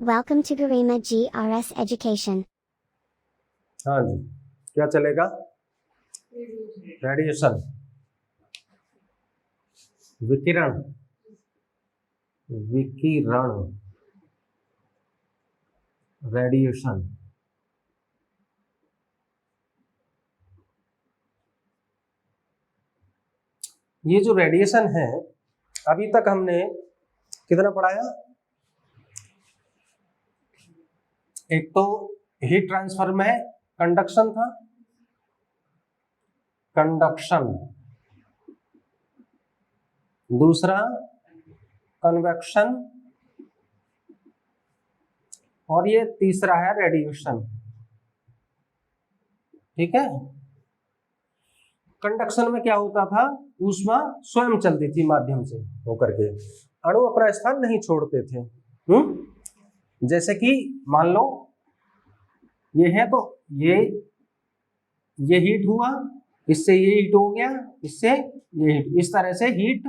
Welcome to Garima GRS Education. हाँ जी, क्या चलेगा? रेडिएशन, विकिरण, विकिरण, रेडिएशन। ये जो रेडिएशन है, अभी तक हमने कितना पढ़ाया? एक तो हीट ट्रांसफर में कंडक्शन था, कंडक्शन, दूसरा कन्वेक्शन, और ये तीसरा है रेडिएशन। ठीक है। कंडक्शन में क्या होता था? ऊष्मा स्वयं चलती थी माध्यम से होकर के, अणु अपना स्थान नहीं छोड़ते थे। जैसे कि मान लो ये है, तो ये हीट हुआ, इससे ये हीट हो गया, इससे ये हीट, इस तरह से हीट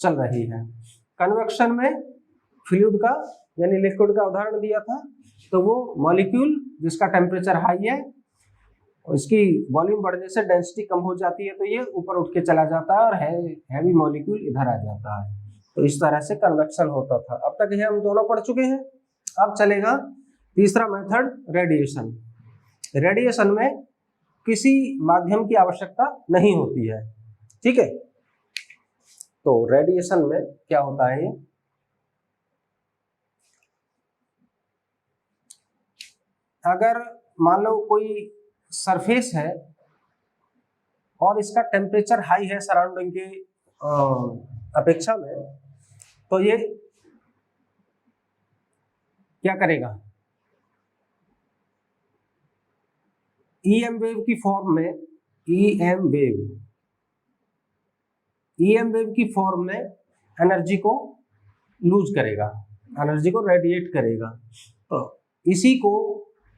चल रही है। कन्वेक्शन में फ्लूइड का यानी लिक्विड का उदाहरण दिया था, तो वो मॉलिक्यूल जिसका टेम्परेचर हाई है, इसकी वॉल्यूम बढ़ने से डेंसिटी कम हो जाती है, तो ये ऊपर उठ के चला जाता है और हैवी मॉलिक्यूल इधर आ जाता है। तो इस तरह से कन्वेक्शन होता था। अब तक ये हम दोनों पढ़ चुके हैं। अब चलेगा तीसरा मेथड, रेडिएशन। रेडिएशन में किसी माध्यम की आवश्यकता नहीं होती है। ठीक है। तो रेडिएशन में क्या होता है? अगर मान लो कोई सरफेस है और इसका टेम्परेचर हाई है सराउंडिंग के अपेक्षा में, तो ये क्या करेगा? ईएम वेव की फॉर्म में, ईएम वेव की फॉर्म में एनर्जी को लूज करेगा, एनर्जी को रेडिएट करेगा। तो इसी को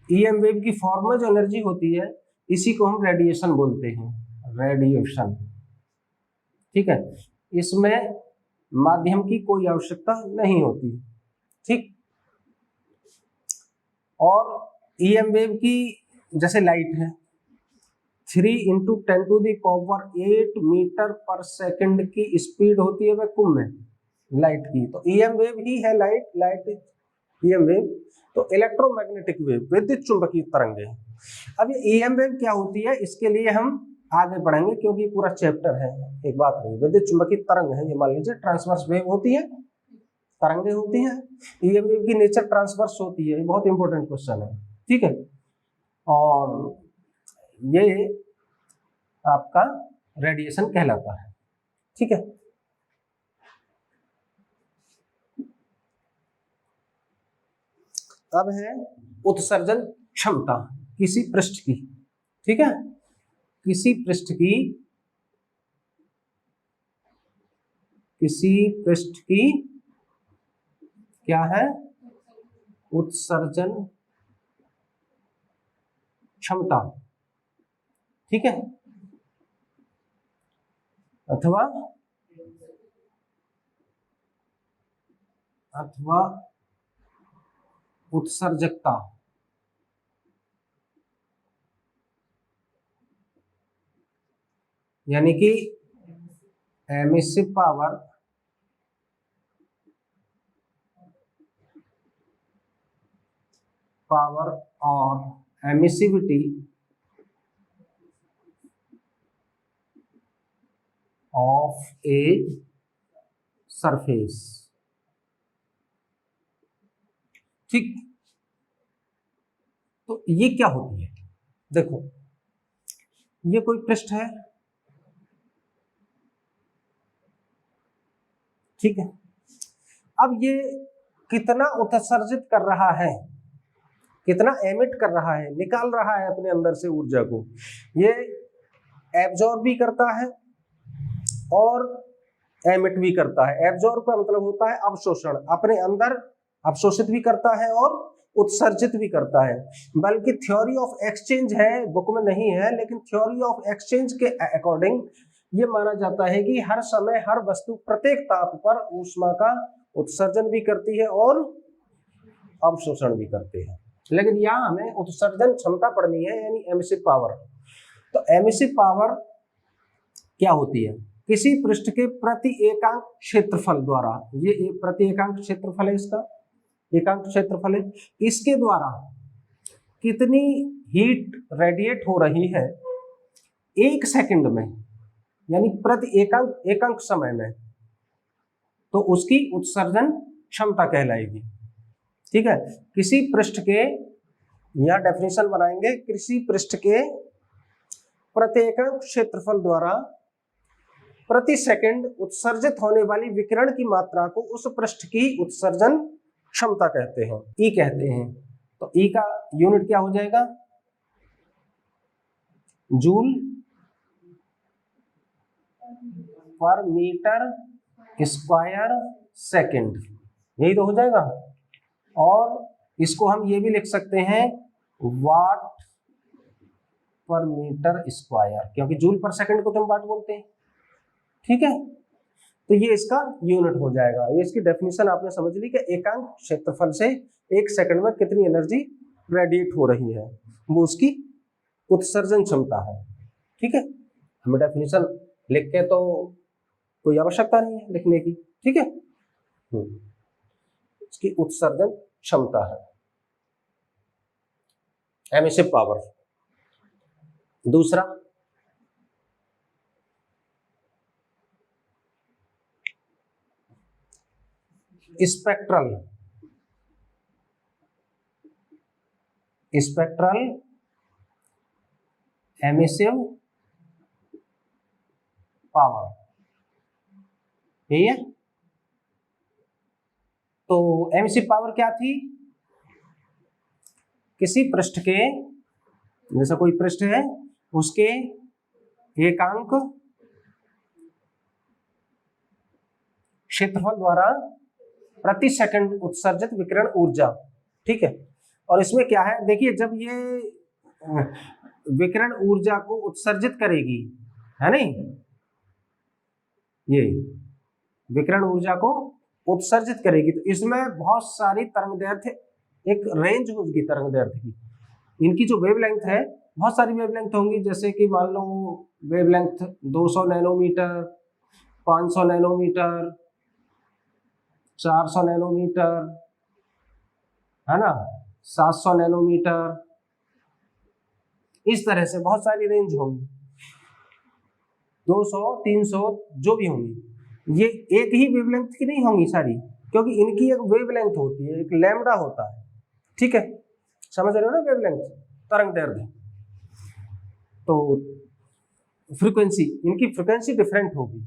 ईएम वेव की फॉर्म में जो एनर्जी होती है, इसी को हम रेडिएशन बोलते हैं, रेडिएशन। ठीक है। इसमें माध्यम की कोई आवश्यकता नहीं होती। ठीक। और ईएम वेव की, जैसे लाइट है, 3 × 10⁸ मीटर पर सेकंड की स्पीड होती है वैक्यूम में लाइट की, तो ईएम वेव ही है लाइट ईएम वेव। तो इलेक्ट्रोमैग्नेटिक वेव, विद्युत चुंबकीय तरंगें। अब ये ईएम वेव क्या होती है, इसके लिए हम आगे पढ़ेंगे, क्योंकि पूरा चैप्टर है, एक बात नहीं। विद्युत चुंबकीय तरंग है, ये मान लीजिए ट्रांसवर्स वेव होती है, तरंगें होती हैं। ईएम वेव की नेचर ट्रांसवर्स होती है, ये बहुत इंपॉर्टेंट क्वेश्चन है। ठीक है। और ये आपका रेडिएशन कहलाता है। ठीक है। अब है उत्सर्जन क्षमता किसी पृष्ठ की। ठीक है। किसी पृष्ठ की क्या है? उत्सर्जन क्षमता। ठीक है। अथवा उत्सर्जकता। यानी कि एमिसिव पावर और एमिसिविटी ऑफ ए सरफेस। ठीक। तो ये क्या होती है? देखो, ये कोई पृष्ठ है। ठीक है। अब ये कितना उत्सर्जित कर रहा है, कितना एमिट कर रहा है, निकाल रहा है अपने अंदर से ऊर्जा को। ये एब्जॉर्ब भी करता है और एमिट भी करता है। एब्जॉर्ब का मतलब होता है अवशोषण, अपने अंदर अवशोषित भी करता है और उत्सर्जित भी करता है। बल्कि थ्योरी ऑफ एक्सचेंज है, बुक में नहीं है, लेकिन थ्योरी ऑफ एक्सचेंज के अकॉर्डिंग ये माना जाता है कि हर समय हर वस्तु प्रत्येक ताप पर ऊष्मा का उत्सर्जन भी करती है और अवशोषण भी करते हैं। लेकिन यहाँ हमें उत्सर्जन क्षमता पढ़नी है, यानी एमिसिव पावर। तो एमिसिव पावर क्या होती है? किसी पृष्ठ के प्रति एकांक क्षेत्रफल द्वारा, ये प्रति एकांक क्षेत्रफल है, इसका एकांक क्षेत्रफल है, इसके द्वारा कितनी हीट रेडिएट हो रही है 1 सेकंड में, यानी प्रति एकांक समय में, तो उसकी उत्सर्जन क्षमता कहलाएगी। ठीक है, किसी पृष्ठ के, यहां डेफिनेशन बनाएंगे, किसी पृष्ठ के प्रति एकांक क्षेत्रफल द्वारा प्रति सेकंड उत्सर्जित होने वाली विकिरण की मात्रा को उस पृष्ठ की उत्सर्जन क्षमता कहते हैं, ई कहते हैं। तो ई का यूनिट क्या हो जाएगा? जूल पर मीटर स्क्वायर सेकंड, यही तो हो जाएगा। और इसको हम ये भी लिख सकते हैं वाट पर मीटर स्क्वायर, क्योंकि जूल पर सेकंड को तो हम वाट बोलते हैं। ठीक है, तो ये इसका यूनिट हो जाएगा। ये इसकी डेफिनेशन आपने समझ ली कि एकांक क्षेत्रफल से 1 सेकंड में कितनी एनर्जी रेडिएट हो रही है, वो उसकी उत्सर्जन क्षमता है। ठीक है, हमें डेफिनेशन लिख के तो कोई आवश्यकता नहीं है लिखने की। ठीक है, इसकी उत्सर्जन क्षमता है एमिसिव पावर। दूसरा, स्पेक्ट्रल एमिसिव पावर, यही है। तो एमिसिव पावर क्या थी? किसी पृष्ठ के, जैसा कोई पृष्ठ है, उसके एकांक क्षेत्रफल द्वारा प्रति सेकंड उत्सर्जित विकिरण ऊर्जा। ठीक है, और इसमें क्या है, देखिए, जब ये विकिरण ऊर्जा को उत्सर्जित करेगी, है नहीं, ये विकिरण ऊर्जा को उत्सर्जित करेगी, तो इसमें बहुत सारी तरंगदैर्घ्य, एक रेंज होगी तरंगदैर्घ्य की। इनकी जो वेवलेंथ है, बहुत सारी वेवलेंथ होंगी, जैसे कि मान लो वेवलेंथ 200 नैनोमीटर, 500 नैनोमीटर, 400 नैनोमीटर, है ना, 700 नैनोमीटर, इस तरह से बहुत सारी रेंज होंगी, 200, 300, जो भी होंगी। ये एक ही वेवलेंथ की नहीं होंगी सारी, क्योंकि इनकी एक वेवलेंथ होती है, एक लैम्डा होता है। ठीक है, समझ रहे हो ना, वेवलेंथ, तरंगदैर्घ्य। तो फ्रीक्वेंसी, इनकी फ्रीक्वेंसी डिफरेंट होगी।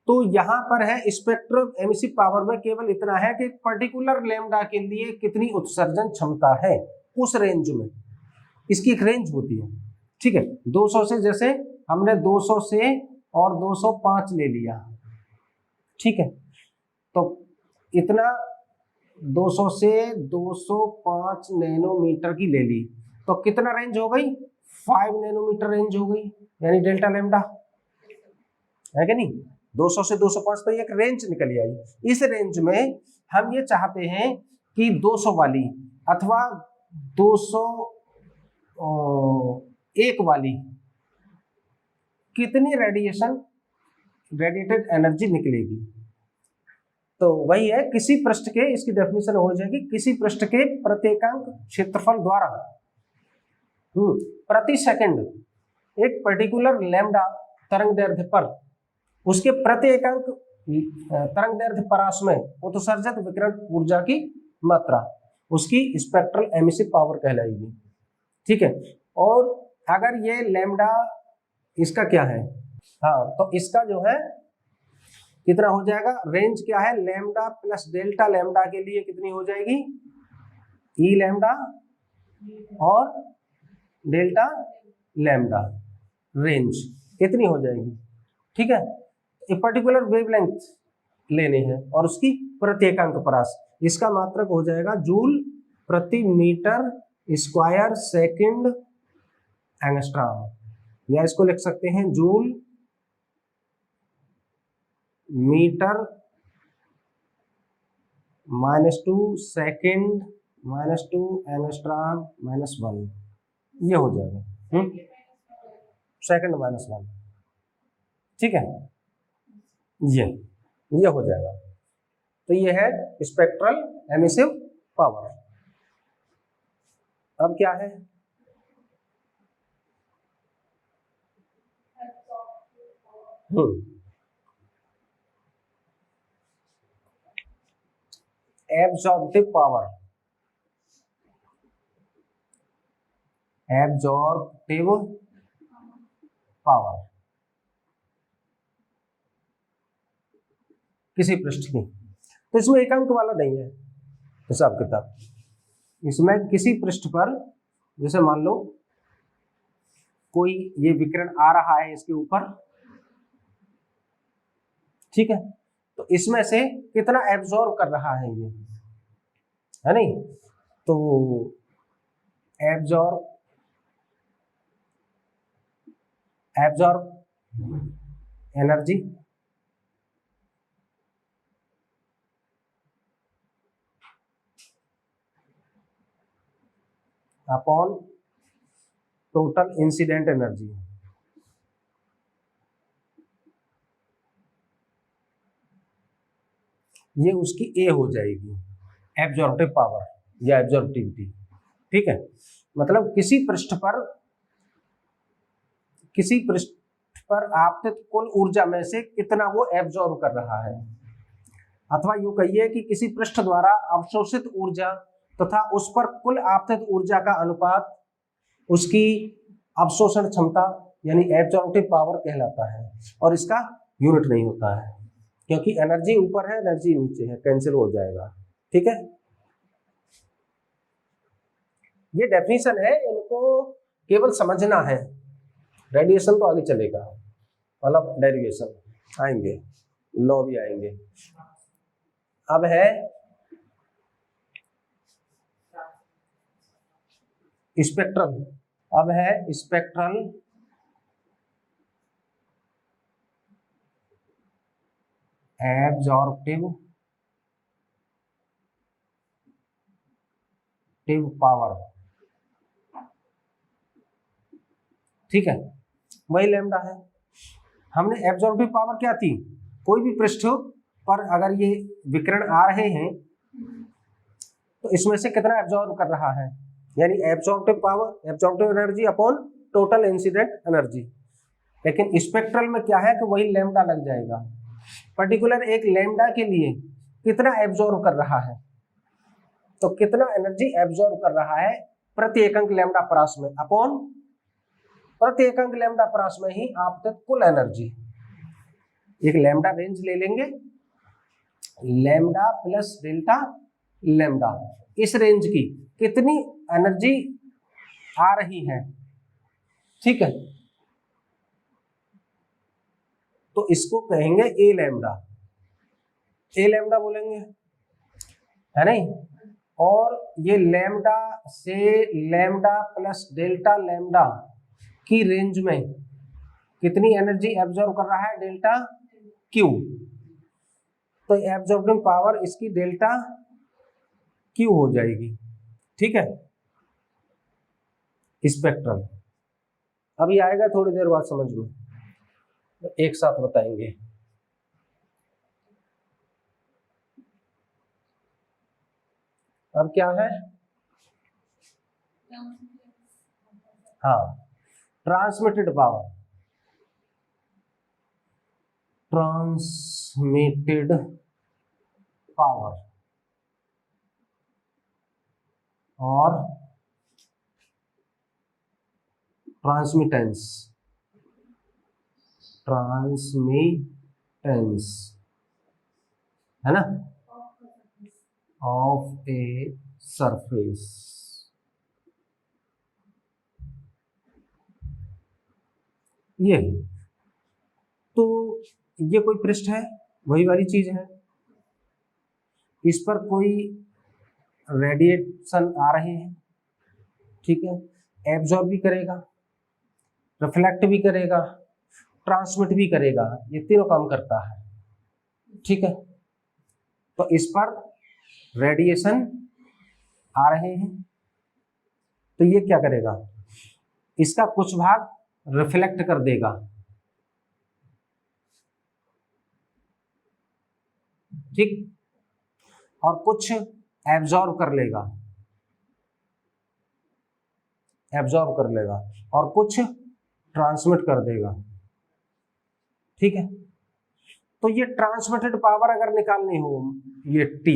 तो यहां पर है स्पेक्ट्रल एमिसिव पावर में केवल इतना है कि पर्टिकुलर लैम्डा के लिए कितनी उत्सर्जन क्षमता है उस रेंज में, इसकी एक रेंज होती है। ठीक है, 200 से, जैसे हमने 200 से और 205 ले लिया, ठीक है, तो इतना 200 से 205 नैनोमीटर की ले ली, तो कितना रेंज हो गई? 5 नैनोमीटर रेंज हो गई, यानी डेल्टा लैम्डा, है कि नहीं? 200 से 205 तो एक रेंज निकल आई। इस रेंज में हम ये चाहते हैं कि 200 वाली अथवा 201 वाली कितनी रेडिएटेड एनर्जी निकलेगी। तो वही है, किसी पृष्ठ के, इसकी डेफिनेशन हो जाएगी, किसी पृष्ठ के प्रत्येकांक क्षेत्रफल द्वारा प्रति सेकंड एक पर्टिकुलर लैम्डा तरंगदैर्घ्य पर उसके प्रति एकांक तरंगदैर्घ्य परास में उत्सर्जित विकिरण ऊर्जा की मात्रा उसकी स्पेक्ट्रल एमिसिव पावर कहलाएगी। ठीक है, और अगर ये लैम्डा, इसका क्या है, हाँ, तो इसका जो है कितना हो जाएगा, रेंज क्या है, लैम्डा प्लस डेल्टा लैम्डा के लिए कितनी हो जाएगी, ई लैम्डा और डेल्टा लैम्डा, रेंज कितनी हो जाएगी। ठीक है, एक पर्टिकुलर वेवलेंथ लेनी है और उसकी प्रत्येकांक परास, इसका मात्रक हो जाएगा जूल प्रति मीटर स्क्वायर सेकंड एंगस्ट्रॉम, या इसको लिख सकते हैं जूल मीटर -2 सेकेंड -2 एंगस्ट्रॉम -1, ये हो जाएगा सेकेंड -1, ठीक है, ये हो जाएगा। तो ये है स्पेक्ट्रल एमिसिव पावर। अब क्या है, एब्जॉर्प्टिव पावर। एब्जॉर्प्टिव पावर किसी पृष्ठ की, तो इसमें एक अंक वाला नहीं है हिसाब किताब। इसमें किसी पृष्ठ पर, जैसे मान लो कोई ये विकिरण आ रहा है इसके ऊपर, ठीक है, तो इसमें से कितना एब्जॉर्ब कर रहा है ये, है नहीं, तो absorb energy upon total incident energy, ये उसकी ए हो जाएगी, एब्जॉर्प्टिव पावर या एब्जॉर्प्टिविटी, ठीक है। मतलब किसी पृष्ठ पर आपतित कुल ऊर्जा में से कितना वो एब्जॉर्ब कर रहा है, अथवा यूं कहिए कि किसी पृष्ठ द्वारा अवशोषित ऊर्जा तथा उस पर कुल आपतित ऊर्जा का अनुपात उसकी अवशोषण क्षमता यानी एब्जॉर्प्टिव पावर कहलाता है। और इसका यूनिट नहीं होता है, क्योंकि एनर्जी ऊपर है, एनर्जी नीचे है, कैंसिल हो जाएगा, ठीक है। ये डेफिनेशन है, इनको केवल समझना है, रेडिएशन तो आगे चलेगा, मतलब डेरिवेशन आएंगे, लॉ भी आएंगे। अब है स्पेक्ट्रल, अब है स्पेक्ट्रल एब्जॉर्प्टिव पावर, ठीक है, वही लैम्डा है। हमने एब्जॉर्प्टिव पावर क्या थी, कोई भी पृष्ठ पर अगर ये विकिरण आ रहे हैं तो इसमें से कितना एब्जॉर्ब कर रहा है, यानी absorptive power, absorptive energy upon total incident energy. लेकिन स्पेक्ट्रल में क्या है कि वही लैम्डा लग जाएगा, पर्टिकुलर एक लैम्डा के लिए कितना एब्जॉर्ब कर रहा है, तो कितना एनर्जी एब्जॉर्ब कर रहा है प्रति एकक लैम्डा परास में, अपॉन प्रति एकक लैम्डा परास में ही आपतत कुल एनर्जी। एक लैम्डा रेंज ले लेंगे, लैम्डा प्लस डेल्टा लैम्डा, इस रेंज की कितनी एनर्जी आ रही है, ठीक है, तो इसको कहेंगे ए लैम्डा, ए लैम्डा बोलेंगे, है नहीं। और ये लैम्डा से लैम्डा प्लस डेल्टा लैम्डा की रेंज में कितनी एनर्जी एब्जॉर्ब कर रहा है, डेल्टा क्यू, तो एब्जॉर्बिंग पावर इसकी डेल्टा क्यू हो जाएगी, ठीक है, स्पेक्ट्रल। अभी आएगा थोड़ी देर बाद समझ में, एक साथ बताएंगे। अब क्या है, हाँ, ट्रांसमिटेड पावर, ट्रांसमिटेड पावर और ट्रांसमिटेंस, है ना, ऑफ ए सरफेस। ये तो ये कोई पृष्ठ है, वही वाली चीज है, इस पर कोई रेडिएशन आ रहे हैं, ठीक है, एब्जॉर्ब भी करेगा, रिफ्लेक्ट भी करेगा, ट्रांसमिट भी करेगा, ये तीनों काम करता है, ठीक है। तो इस पर रेडिएशन आ रहे हैं, तो ये क्या करेगा, इसका कुछ भाग रिफ्लेक्ट कर देगा, ठीक, और कुछ एब्जॉर्ब कर लेगा, और कुछ ट्रांसमिट कर देगा, ठीक है। तो ये ट्रांसमिटेड पावर अगर निकालनी हो, ये T,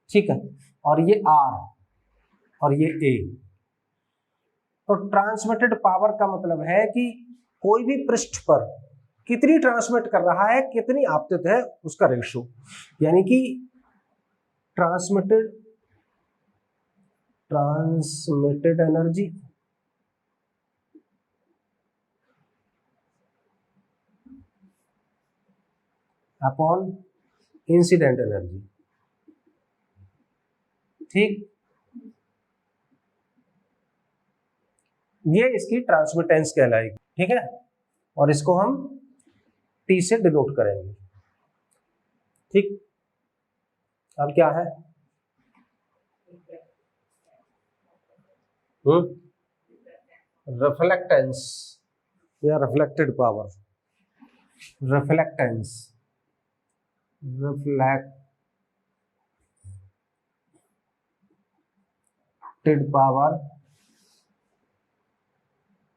ठीक है, और ये R और ये A, तो ट्रांसमिटेड पावर का मतलब है कि कोई भी पृष्ठ पर कितनी ट्रांसमिट कर रहा है, कितनी आपतित है, उसका रेशो, यानी कि transmitted energy upon incident energy, ठीक, ये इसकी ट्रांसमिटेंस कहलाएगी, ठीक है, और इसको हम T से डिनोट करेंगे, ठीक। अब क्या है, रिफ्लेक्टेंस या reflected power, reflectance, reflected power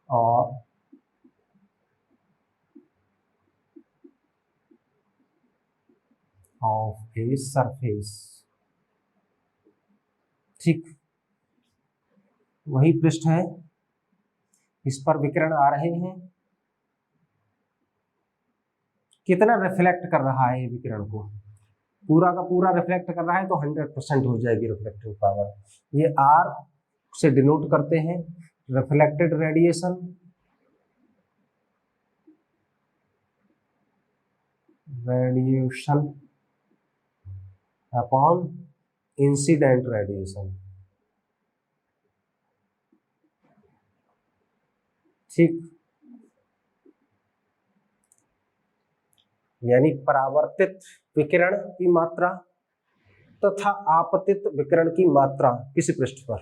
और ऑफ ए सरफेस, ठीक, वही पृष्ठ है, इस पर विकिरण आ रहे हैं, कितना रिफ्लेक्ट कर रहा है ये विकिरण को, पूरा का पूरा रिफ्लेक्ट कर रहा है तो 100% हो जाएगी रिफ्लेक्टिव पावर। ये R से डिनोट करते हैं reflected radiation, upon incident radiation, ठीक, यानी परावर्तित विकिरण की मात्रा तथा आपतित विकिरण की मात्रा किसी पृष्ठ पर,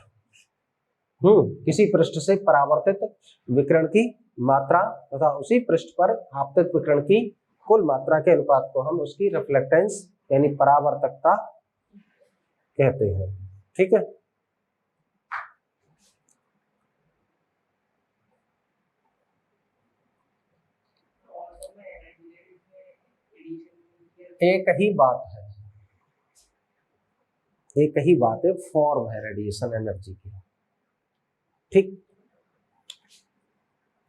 किसी पृष्ठ से परावर्तित विकिरण की मात्रा तथा उसी पृष्ठ पर आपतित विकिरण की कुल मात्रा के अनुपात को हम उसकी रिफ्लेक्टेंस यानी परावर्तकता कहते हैं, ठीक है। एक ही बात है, फॉर्म है रेडिएशन एनर्जी की, ठीक।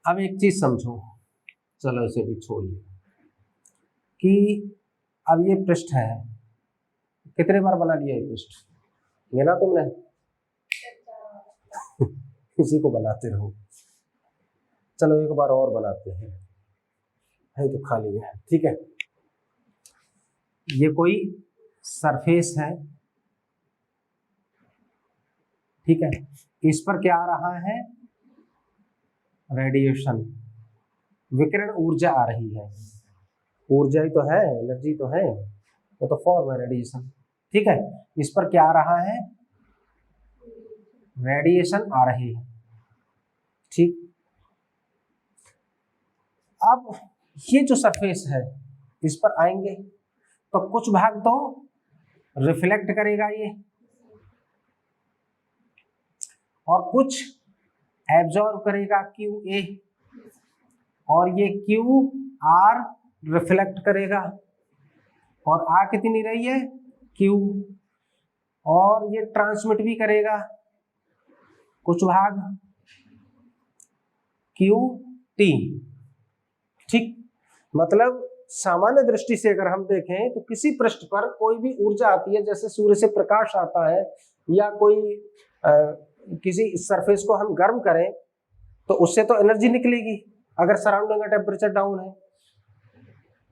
अब एक चीज समझो, चलो इसे भी छोड़िए, कि अब ये पृष्ठ है, कितने बार बना लिया ये पृष्ठ, ये ना तुमने इसी को बनाते रहो, चलो एक बार और बनाते हैं, है तो खाली है, ठीक है। ये कोई सरफेस है, ठीक है, इस पर क्या आ रहा है, रेडिएशन, विकिरण ऊर्जा आ रही है, ऊर्जा ही तो है, एनर्जी तो है, वो तो फॉर्म है रेडिएशन, ठीक है। इस पर क्या आ रहा है, रेडिएशन आ रही है, ठीक। अब ये जो सरफेस है इस पर आएंगे तो कुछ भाग तो रिफ्लेक्ट करेगा ये, और कुछ एब्जॉर्ब करेगा QA, और ये QR रिफ्लेक्ट करेगा, और आ कितनी रही है Q, और ये ट्रांसमिट भी करेगा कुछ भाग QT, ठीक। मतलब सामान्य दृष्टि से अगर हम देखें तो किसी पृष्ठ पर कोई भी ऊर्जा आती है, जैसे सूर्य से प्रकाश आता है, या कोई किसी सरफेस को हम गर्म करें तो उससे तो एनर्जी निकलेगी, अगर सराउंडिंग का टेम्परेचर डाउन है,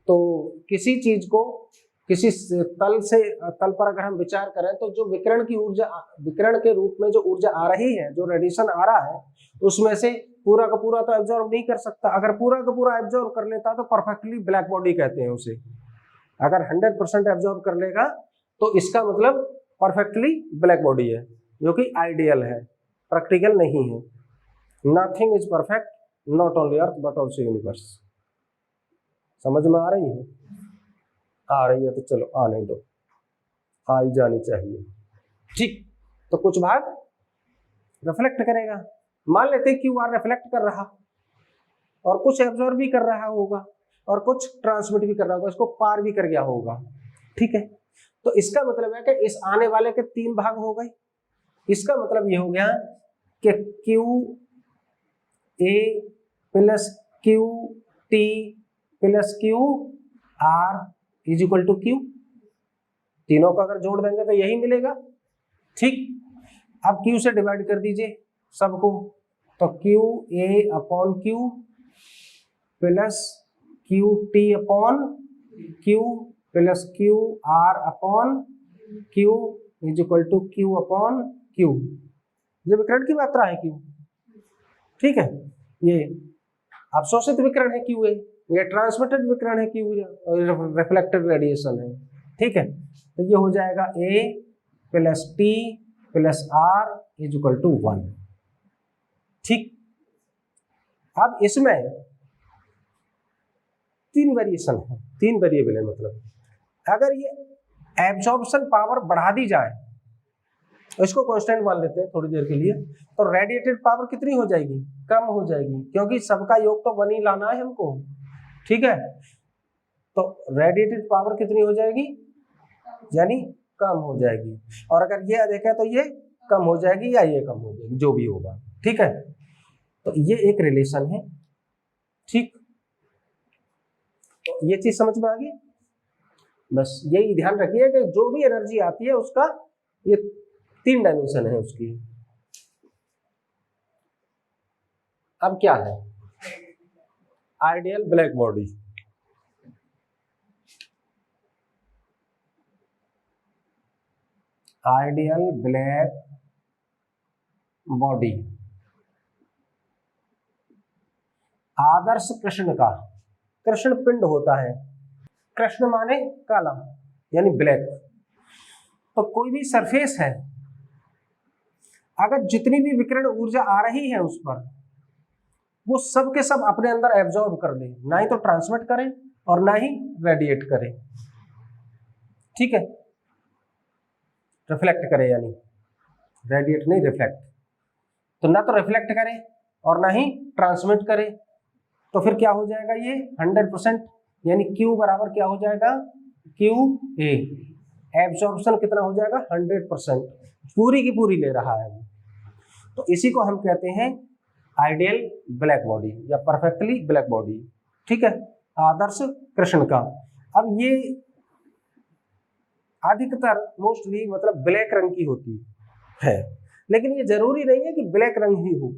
तो किसी चीज को किसी तल पर अगर हम विचार करें तो जो विकिरण की ऊर्जा, विकिरण के रूप में जो ऊर्जा आ रही है, जो रेडिएशन आ रहा है, उसमें से पूरा का पूरा तो एब्जॉर्ब नहीं कर सकता, अगर पूरा का पूरा एब्जॉर्ब कर लेता तो परफेक्टली ब्लैक बॉडी कहते हैं उसे, अगर 100% एब्जॉर्ब कर लेगा तो इसका मतलब परफेक्टली ब्लैक बॉडी है, जो कि आइडियल है, प्रैक्टिकल नहीं है। Nothing is perfect, not only earth but also universe. समझ में आ रही है? आ रही है तो चलो आने दो, आ ही जानी चाहिए। ठीक, तो कुछ भाग रिफ्लेक्ट करेगा, मान लेते क्यू आर रिफ्लेक्ट कर रहा, और कुछ एब्जॉर्ब भी कर रहा होगा, और कुछ ट्रांसमिट भी कर रहा होगा, इसको पार भी कर गया होगा। ठीक है, तो इसका मतलब है कि इस आने वाले के 3 भाग हो गए। इसका मतलब ये हो गया कि q a plus q t plus q r is equal to q. तीनों को अगर जोड़ देंगे तो यही मिलेगा। ठीक, अब क्यू से डिवाइड कर दीजिए सबको, तो q a upon q plus q t upon q plus q r upon q is equal to q upon q. ये विकर्ण की मात्रा है क्यू। ठीक है, ये अवशोषित विकर्ण है क्यू ए, ये ट्रांसमिटेड विकर्ण है क्यू, रिफ्लेक्टेड रेडिएशन है। ठीक है, तो ये हो जाएगा A plus T plus R is equal to 1। ठीक, अब इसमें 3 वेरिएशन है, 3 वेरिएबल है। मतलब अगर ये एब्जॉर्प्शन पावर बढ़ा दी जाए, इसको कांस्टेंट मान लेते हैं थोड़ी देर के लिए, तो रेडिएटेड पावर कितनी हो जाएगी? कम हो जाएगी, क्योंकि सबका योग तो 1 ही लाना है हमको। ठीक है, तो रेडिएटेड पावर कितनी हो जाएगी? यानी कम हो जाएगी। और अगर ये अधिक है तो ये कम हो जाएगी या ये कम हो जाएगी, जो भी होगा। ठीक है, तो ये एक रिलेशन है। ठीक, तो ये चीज समझ में आ गई। बस यही ध्यान रखिए कि जो भी एनर्जी आती है उसका ये 3 डायमेंशन है उसकी। अब क्या है? Ideal black body. Ideal black body आदर्श कृष्ण का, कृष्ण पिंड होता है। कृष्ण माने काला यानी ब्लैक। तो कोई भी सरफेस है, अगर जितनी भी विकिरण ऊर्जा आ रही है उस पर, वो सब के सब अपने अंदर एब्जॉर्ब कर ले, ना ही तो ट्रांसमिट करे और ना ही रेडिएट करे। ठीक है, रिफ्लेक्ट करे, यानी रेडिएट नहीं रिफ्लेक्ट। तो ना तो रिफ्लेक्ट करे और ना ही ट्रांसमिट करे, तो फिर क्या हो जाएगा? ये 100%, यानी Q बराबर क्या हो जाएगा? Q A. एब्जॉर्प्शन कितना हो जाएगा? 100%, पूरी की पूरी ले रहा है। तो इसी को हम कहते हैं आइडियल ब्लैक बॉडी या परफेक्टली ब्लैक बॉडी। ठीक है, आदर्श कृष्ण का। अब ये अधिकतर मोस्टली मतलब ब्लैक रंग की होती है, लेकिन ये जरूरी नहीं है कि ब्लैक रंग ही हो।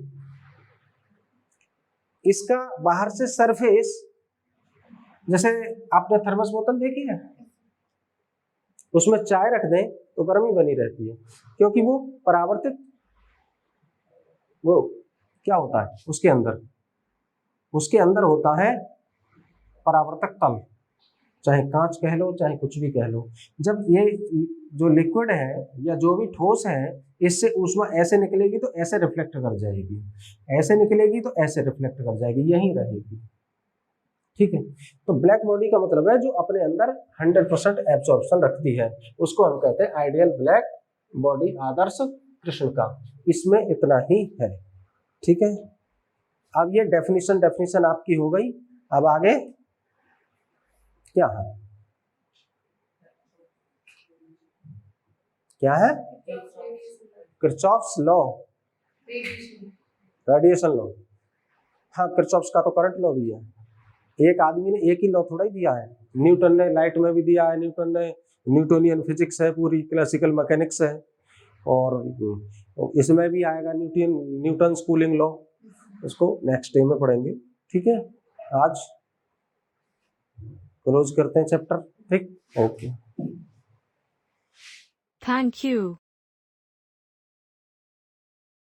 इसका बाहर से सरफेस, जैसे आपने थर्मस बोतल देखी है, उसमें चाय रख दें तो गर्मी बनी रहती है, क्योंकि वो परावर्तित, वो क्या होता है उसके अंदर होता है परावर्तक तल, चाहे कांच कह लो चाहे कुछ भी कह लो। जब ये जो लिक्विड है या जो भी ठोस है, इससे ऊष्मा ऐसे निकलेगी तो ऐसे रिफ्लेक्ट कर जाएगी, ऐसे निकलेगी तो ऐसे रिफ्लेक्ट कर जाएगी, यहीं रहेगी। ठीक है, तो ब्लैक बॉडी का मतलब है जो अपने अंदर 100% एब्जॉर्प्शन रखती है, उसको हम कहते हैं आइडियल ब्लैक बॉडी, आदर्श कृष्ण का। इसमें इतना ही है। ठीक है, अब ये डेफिनेशन आपकी हो गई। अब आगे क्या है? क्या है? Kirchhoff's law, radiation law. हाँ, किरचॉफ्स का तो करंट लॉ भी है। एक आदमी ने एक ही लॉ थोड़ा ही दिया है, न्यूटन ने लाइट में भी दिया है, न्यूटन ने, न्यूटोनियन फिजिक्स है, पूरी क्लासिकल मैकेनिक्स है, और इसमें भी आएगा न्यूटन कूलिंग लॉ, उसको नेक्स्ट डे में पढ़ेंगे। ठीक है, आज क्लोज करते हैं चैप्टर। ठीक, ओके, थैंक यू।